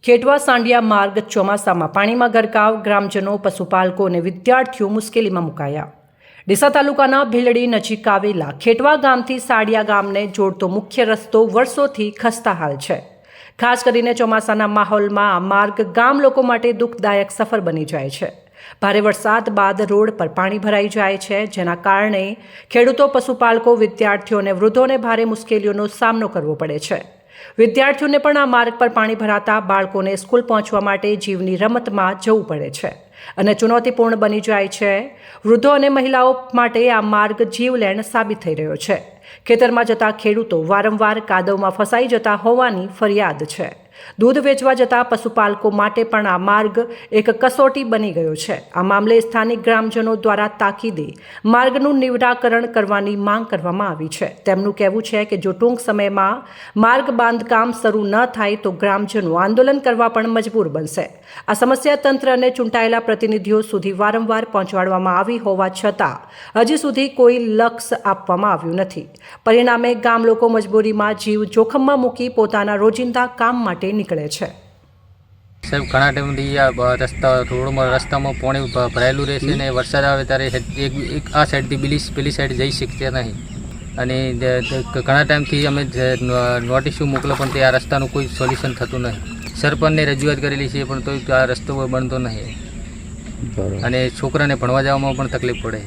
ખેટવા સાંડિયા માર્ગ ચોમાસામાં પાણીમાં ગરકાવ, ગ્રામજનો, પશુપાલકો અને વિદ્યાર્થીઓ મુશ્કેલીમાં મુકાયા। ડીસા તાલુકાના ભીલડી નજીક આવેલા ખેટવા ગામથી સાડિયા ગામને જોડતો મુખ્ય રસ્તો વર્ષોથી ખસ્તાહાલ છે। ખાસ કરીને ચોમાસાના માહોલમાં આ માર્ગ ગામ લોકો માટે દુઃખદાયક સફર બની જાય છે। ભારે વરસાદ બાદ રોડ પર પાણી ભરાઈ જાય છે, જેના કારણે ખેડૂતો, પશુપાલકો, વિદ્યાર્થીઓ અને વૃદ્ધોને ભારે મુશ્કેલીઓનો સામનો કરવો પડે છે। વિદ્યાર્થીઓને પણ આ માર્ગ પર પાણી ભરાતા બાળકોને સ્કૂલ પહોંચવા માટે જીવની રમતમાં જવું પડે છે અને ચુનૌતીપૂર્ણ બની જાય છે। વૃદ્ધો અને મહિલાઓ માટે આ માર્ગ જીવલેણ સાબિત થઈ રહ્યો છે। ખેતરમાં જતા ખેડૂતો વારંવાર કાદવમાં ફસાઈ જતા હોવાની ફરિયાદ છે। દૂધ વેચવા જતા પશુપાલકો માટે પણ આ માર્ગ એક કસોટી બની ગયો છે। આ મામલે સ્થાનિક ગ્રામજનો દ્વારા તાકીદે માર્ગનું નિરાકરણ કરવાની માંગ કરવામાં આવી છે। તેમનું કહેવું છે કે જો ટૂંક સમયમાં માર્ગ બાંધકામ શરૂ ન થાય તો ગ્રામજનો આંદોલન કરવા પણ મજબૂર બનશે। આ સમસ્યા તંત્ર અને ચૂંટાયેલા પ્રતિનિધિઓ સુધી વારંવાર પહોંચાડવામાં આવી હોવા છતાં હજી સુધી કોઈ લક્ષ્ય આપવામાં આવ્યું નથી। પરિણામે ગામ લોકો મજબૂરીમાં જીવ જોખમમાં મૂકી પોતાના રોજિંદા કામ માટે નીકળે છે। સાહેબ, ઘણા ટાઈમથી રસ્તામાં પાણી ભરાયેલું રહેશે ને વરસાદ આવે ત્યારે એક આ સાઈડથી પેલી સાઈડ જઈ શકતા નહીં અને ઘણા ટાઈમથી અમે નોટિસો મોકલો પણ તે આ રસ્તાનું કોઈ સોલ્યુશન થતું નહીં। સરપંચને રજૂઆત કરેલી છે પણ તો આ રસ્તો બનતો નહીં અને છોકરાને ભણવા જવામાં પણ તકલીફ પડે।